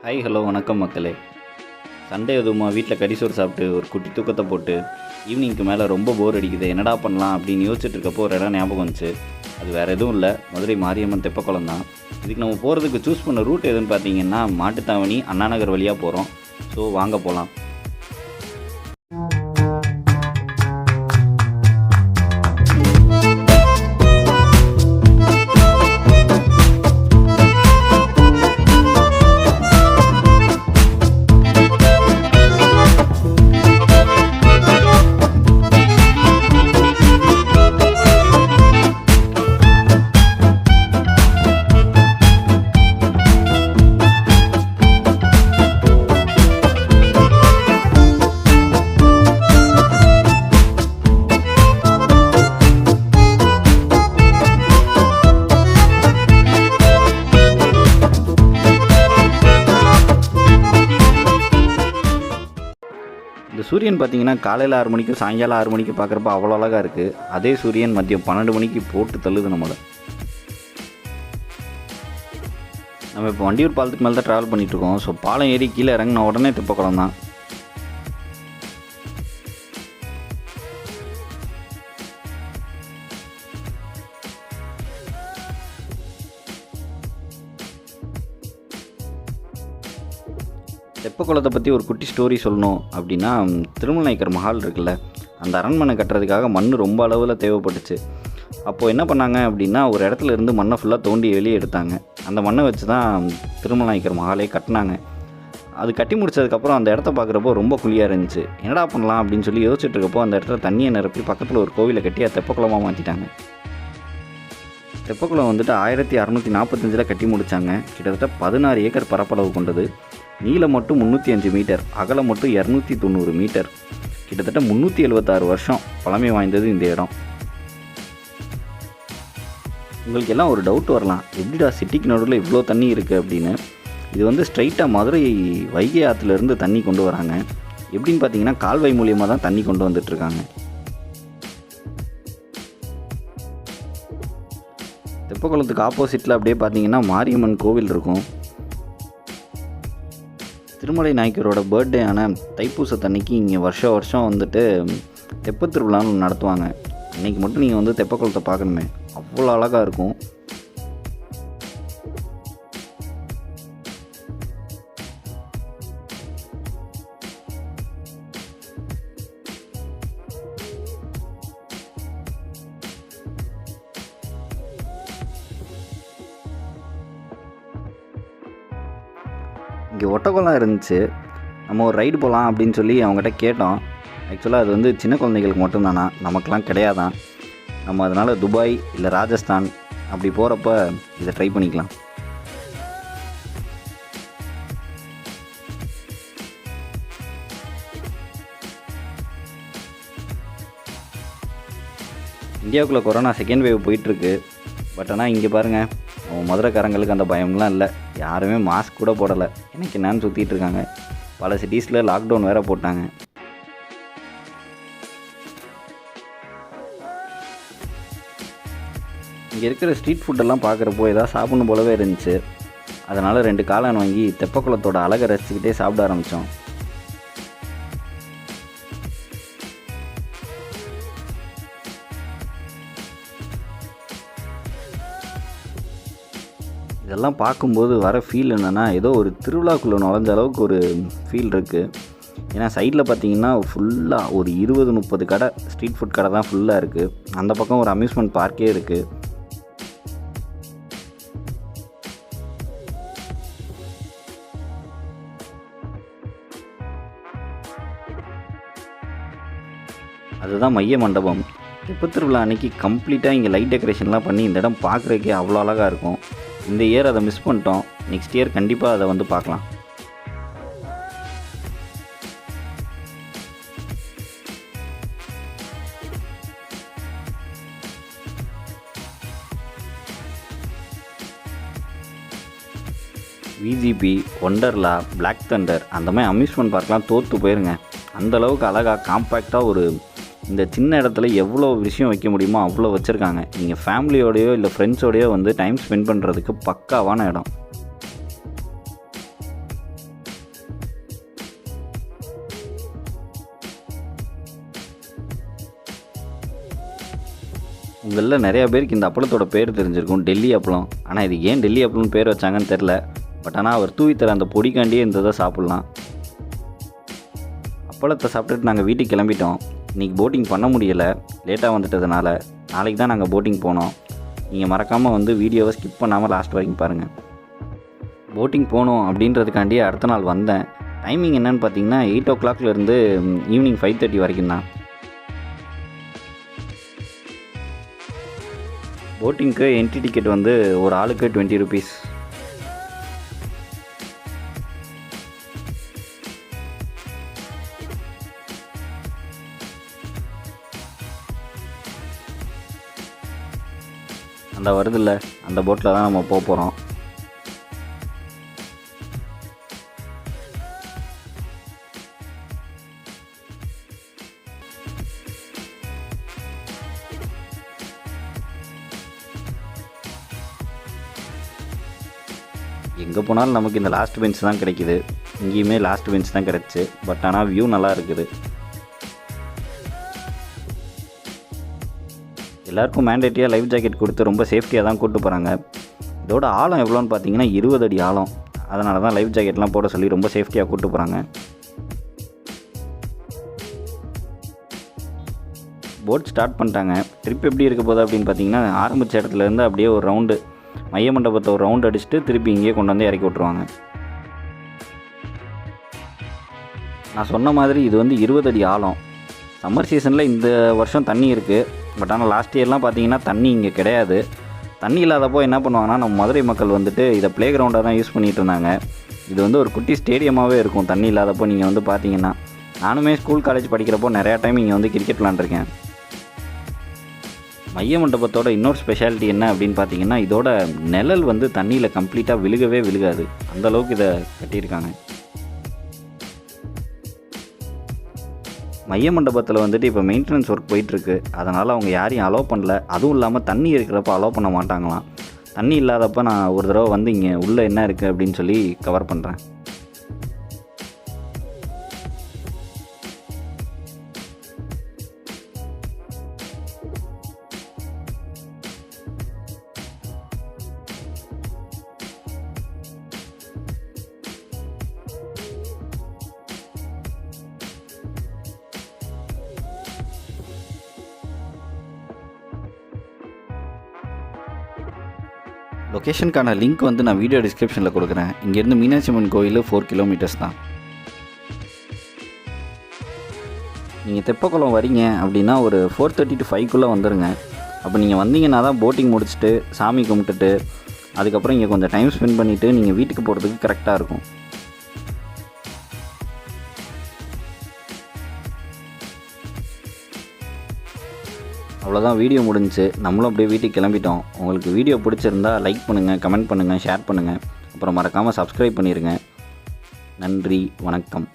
Hi hello வணக்கம் மக்களே. Sunday எதுவுமா வீட்டில் கறிசோறு சாப்பிட்டு ஒரு குட்டி தூக்கத்தை போட்டு ஈவினிங்க்கு மேலே ரொம்ப போர் அடிக்குது, என்னடா பண்ணலாம் அப்படின்னு யோசிச்சுட்டு இருக்கப்போ ஒரு இடம் ஞாபகம் வந்துச்சு. அது வேறு எதுவும் இல்லை, மதுரை மாரியம்மன் தெப்பக்குளம் தான். இதுக்கு நம்ம போகிறதுக்கு சூஸ் பண்ண ரூட் எதுன்னு பார்த்தீங்கன்னா மாட்டுத்தாவணி அண்ணா நகர் வழியாக போகிறோம். ஸோ வாங்க போகலாம். இந்த சூரியன் பார்த்திங்கன்னா காலையில் 6 மணிக்கு சாயங்காலம் 6 மணிக்கு பார்க்குறப்ப அவ்வளோ அழகாக இருக்குது. அதே சூரியன் மதியம் 12 மணிக்கு போட்டு தள்ளுது நம்மளை. நம்ம இப்போ வண்டியூர் பாலத்துக்கு மேலே தான் ட்ராவல் பண்ணிகிட்ருக்கோம். ஸோ பாலம் ஏறி கீழே இறங்கின உடனே தெப்பக்குளம் தான். தெப்பக்குளத்தை பற்றி ஒரு குட்டி ஸ்டோரி சொல்லணும் அப்படின்னா, திருமலை நாயக்கர் மஹால் இருக்குல்ல, அந்த அரண்மனை கட்டுறதுக்காக மண் ரொம்ப அளவில் தேவைப்பட்டுச்சு. அப்போது என்ன பண்ணாங்க அப்படின்னா, ஒரு இடத்துல இருந்து மண்ணை ஃபுல்லாக தோண்டி வெளியே எடுத்தாங்க. அந்த மண்ணை வச்சு தான் திருமலை நாயக்கர் மஹாலே கட்டினாங்க. அது கட்டி முடிச்சதுக்கப்புறம் அந்த இடத்த பார்க்குறப்போ ரொம்ப குளியாக இருந்துச்சு. என்னடா பண்ணலாம் அப்படின்னு சொல்லி யோசிச்சுட்டு இருக்கப்போ அந்த இடத்துல தண்ணியை நிரப்பி பக்கத்தில் ஒரு கோவிலை கட்டி அதை தெப்பக்குளமாக மாற்றிட்டாங்க. தெப்பக்குளம் வந்துட்டு 1645 கட்டி முடித்தாங்க. கிட்டத்தட்ட 16 ஏக்கர் பரப்பளவு கொண்டது. நீளம் மட்டும் 305 மீட்டர், அகலம் மட்டும் 290 மீட்டர். கிட்டத்தட்ட 376 வருஷம் பழமை வாய்ந்தது இந்த இடம். உங்களுக்கு எல்லாம் ஒரு டவுட் வரலாம், எப்படிடா சிட்டிக்கு நடுவில் இவ்வளோ தண்ணி இருக்குது அப்படின்னு. இது வந்து ஸ்ட்ரைட்டாக மதுரை வைகை ஆற்றுலேருந்து தண்ணி கொண்டு வராங்க. எப்படின்னு பார்த்தீங்கன்னா கால்வாய் மூலியமாக தான் தண்ணி கொண்டு வந்துட்டுருக்காங்க. தெப்பக்குளத்துக்கு ஆப்போசிட்டில் அப்படியே பார்த்தீங்கன்னா மாரியம்மன் கோவில் இருக்கும். திருமலை நாயக்கரோட பர்த்டே ஆன தைப்பூசத்தன்னைக்கு இங்கே வருஷம் வந்துட்டு தெப்பத் திருவிழான்னு நடத்துவாங்க. இன்றைக்கி மட்டும் நீங்கள் வந்து தெப்பக்குளத்தை பார்க்கணுமே, அவ்வளோ அழகாக இருக்கும். இங்கே ஒட்டக்குளம் இருந்துச்சு. நம்ம ஒரு ரைடு போகலாம் அப்படின்னு சொல்லி அவங்ககிட்ட கேட்டோம். ஆக்சுவலாக அது வந்து சின்ன குழந்தைகளுக்கு மட்டும்தானா, நமக்கெலாம் கிடையாதான். நம்ம அதனால் துபாய் இல்லை ராஜஸ்தான் அப்படி போகிறப்ப இதை ட்ரை பண்ணிக்கலாம். இந்தியாவுக்குள்ளே கொரோனா செகண்ட் வேவ் போயிட்டுருக்கு. பட் ஆனால் இங்கே பாருங்கள், மதுரைக்காரங்களுக்கு அந்த பயம்லாம் இல்லை. யாருமே மாஸ்க் கூட போடலை, எனக்கு என்னன்னு சுற்றிட்டு இருக்காங்க. பல சிட்டிஸில் லாக்டவுன் வேறு போட்டாங்க. இங்கே இருக்கிற ஸ்ட்ரீட் ஃபுட்டெல்லாம் பார்க்குறப்போ ஏதாவது சாப்பிடணும் போலவே இருந்துச்சு. அதனால் 2 காளான் வாங்கி தெப்பக்குளத்தோட அழகை ரசிச்சுக்கிட்டே சாப்பிட ஆரம்பித்தோம். இதெல்லாம் பார்க்கும்போது வர ஃபீல் என்னென்னா, ஏதோ ஒரு திருவிழாக்குள்ளே நுழைஞ்ச அளவுக்கு ஒரு ஃபீல் இருக்குது. ஏன்னா சைடில் பார்த்தீங்கன்னா ஃபுல்லாக ஒரு 20-30 கடை, ஸ்ட்ரீட் ஃபுட் கடை தான் ஃபுல்லாக இருக்குது. அந்த பக்கம் ஒரு அம்யூஸ்மெண்ட் பார்க்கே இருக்குது. அதுதான் மைய மண்டபம். தெப்பத் திருவிழா அன்றைக்கி கம்ப்ளீட்டாக இங்கே லைட் டெக்கரேஷன்லாம் பண்ணி இந்த இடம் பார்க்குறதுக்கே அவ்வளோ அழகாக இருக்கும். இந்த இயர் அதை மிஸ் பண்ணிட்டோம். நெக்ஸ்ட் இயர் கண்டிப்பாக அதை வந்து பார்க்கலாம். விஜிபி, ஒண்டர்லா, பிளாக் தண்டர் அந்த மாதிரி அம்யூஸ்மெண்ட் பார்க்லாம் தோற்று போயிருங்க. அந்தளவுக்கு அழகாக காம்பேக்டாக ஒரு இந்த சின்ன இடத்துல எவ்வளோ விஷயம் வைக்க முடியுமோ அவ்வளோ வச்சுருக்காங்க. நீங்கள் ஃபேமிலியோடையோ இல்லை ஃப்ரெண்ட்ஸோடையோ வந்து டைம் ஸ்பெண்ட் பண்ணுறதுக்கு பக்காவான இடம். உங்களில் நிறையா பேருக்கு இந்த அப்பளத்தோட பேர் தெரிஞ்சிருக்கும், டெல்லி அப்பளம். ஆனால் இது ஏன் டெல்லி அப்பளம்னு பேர் வச்சாங்கன்னு தெரில. பட் ஆனால் அவர் தூவித்தர அந்த பொடிக்காண்டியே இந்த இதை சாப்பிட்லாம். அப்பளத்தை சாப்பிட்டுட்டு நாங்கள் வீட்டுக்கு கிளம்பிட்டோம். இன்றைக்கி போட்டிங் பண்ண முடியலை, லேட்டாக வந்துட்டதுனால. நாளைக்கு தான் நாங்கள் போட்டிங் போனோம். நீங்கள் மறக்காமல் வந்து வீடியோவை ஸ்கிப் பண்ணாமல் லாஸ்ட் வரைக்கும் பாருங்கள். போட்டிங் போகணும் அப்படின்றதுக்காண்டியே அடுத்த நாள் வந்தேன். டைமிங் என்னென்னு பார்த்தீங்கன்னா 8 o'clockலேருந்து ஈவினிங் 5:30 வரைக்கும் தான். போட்டிங்க்கு என்ட்ரி டிக்கெட் வந்து ஒரு ஆளுக்கு 20 rupees. அந்த வருதில்ல, அந்த போட்டில் தான் நம்ம போக போகிறோம். எங்கே போனாலும் நமக்கு இந்த லாஸ்ட் பெஞ்ச் தான் கிடைக்கிது. இங்கேயுமே லாஸ்ட் பெஞ்ச் தான் கிடச்சி. பட் ஆனால் வியூ நல்லா இருக்குது. எல்லாருக்கும் மேண்டேட்டரியாக லைஃப் ஜாக்கெட் கொடுத்து ரொம்ப சேஃப்டியாக தான் கூப்பிட்டு போகிறாங்க. இதோட ஆழம் எவ்வளோன்னு பார்த்தீங்கன்னா 20 அடி ஆழம். அதனால தான் லைஃப் ஜாக்கெட்லாம் போட சொல்லி ரொம்ப சேஃப்டியாக கூப்பிட்டு போகிறாங்க. போட் ஸ்டார்ட் பண்ணிட்டாங்க. ட்ரிப் எப்படி இருக்க போகுது அப்படின்னு பார்த்தீங்கன்னா, ஆரம்பித்த இடத்துலேருந்து அப்படியே ஒரு ரவுண்டு மைய மண்டபத்தை ஒரு ரவுண்ட் அடிச்சுட்டு திருப்பி இங்கேயே கொண்டு வந்து இறக்கி விட்ருவாங்க. நான் சொன்ன மாதிரி இது வந்து 20 அடி ஆழம். சம்மர் சீசனில் இந்த வருஷம் தண்ணி இருக்குது. பட் ஆனால் லாஸ்ட் இயர்லாம் பார்த்தீங்கன்னா தண்ணி இங்கே கிடையாது. தண்ணி இல்லாதப்போ என்ன பண்ணுவாங்கன்னா, நம்ம மதுரை மக்கள் வந்துட்டு இதை ப்ளே கிரவுண்டாக தான் யூஸ் பண்ணிகிட்டு இருந்தாங்க. இது வந்து ஒரு குட்டி ஸ்டேடியமாகவே இருக்கும் தண்ணி இல்லாதப்போ. நீங்கள் வந்து பார்த்தீங்கன்னா, நானுமே ஸ்கூல் காலேஜ் படிக்கிறப்போ நிறையா டைம் இங்கே வந்து கிரிக்கெட் விளாண்டுருக்கேன். மைய மண்டபத்தோட இன்னொரு ஸ்பெஷாலிட்டி என்ன அப்படின்னு பார்த்தீங்கன்னா, இதோட நிழல் வந்து தண்ணியில் கம்ப்ளீட்டாக விழுகவே விழுகாது. அந்தளவுக்கு இதை கட்டியிருக்காங்க. மைய மண்டபத்தில் வந்துட்டு இப்போ மெயின்டெனன்ஸ் ஒர்க் போயிட்டுருக்கு. அதனால் அவங்க யாரையும் அலோவ் பண்ணல. அதுவும் இல்லாமல் தண்ணி இருக்கிறப்ப அலோவ் பண்ண மாட்டாங்களாம். தண்ணி இல்லாதப்போ நான் ஒரு தடவை வந்து இங்கே உள்ளே என்ன இருக்குது அப்படின்னு சொல்லி கவர் பண்ணுறேன். லொக்கேஷனுக்கான லிங்க் வந்து நான் வீடியோ டிஸ்கிரிப்ஷனில் கொடுக்குறேன். இங்கேருந்து மீனாட்சி அம்மன் கோயில் 4 kilometers தான். நீங்கள் தெப்பக்குளம் வரீங்க அப்படின்னா ஒரு 4:30 to 5 வந்துடுங்க. அப்போ நீங்கள் வந்தீங்கன்னா தான் போட்டிங் முடிச்சுட்டு சாமி கும்பிட்டுட்டு அதுக்கப்புறம் இங்கே கொஞ்சம் டைம் ஸ்பெண்ட் பண்ணிவிட்டு நீங்கள் வீட்டுக்கு போகிறதுக்கு கரெக்டாக இருக்கும். அவ்வளோதான், வீடியோ முடிஞ்சுச்சு. நம்மளும் அப்படியே வீட்டுக்கு கிளம்பிட்டோம். உங்களுக்கு வீடியோ பிடிச்சிருந்தா லைக் பண்ணுங்கள், கமெண்ட் பண்ணுங்கள், ஷேர் பண்ணுங்கள். அப்புறம் மறக்காமல் சப்ஸ்கிரைப் பண்ணிடுங்க. நன்றி, வணக்கம்.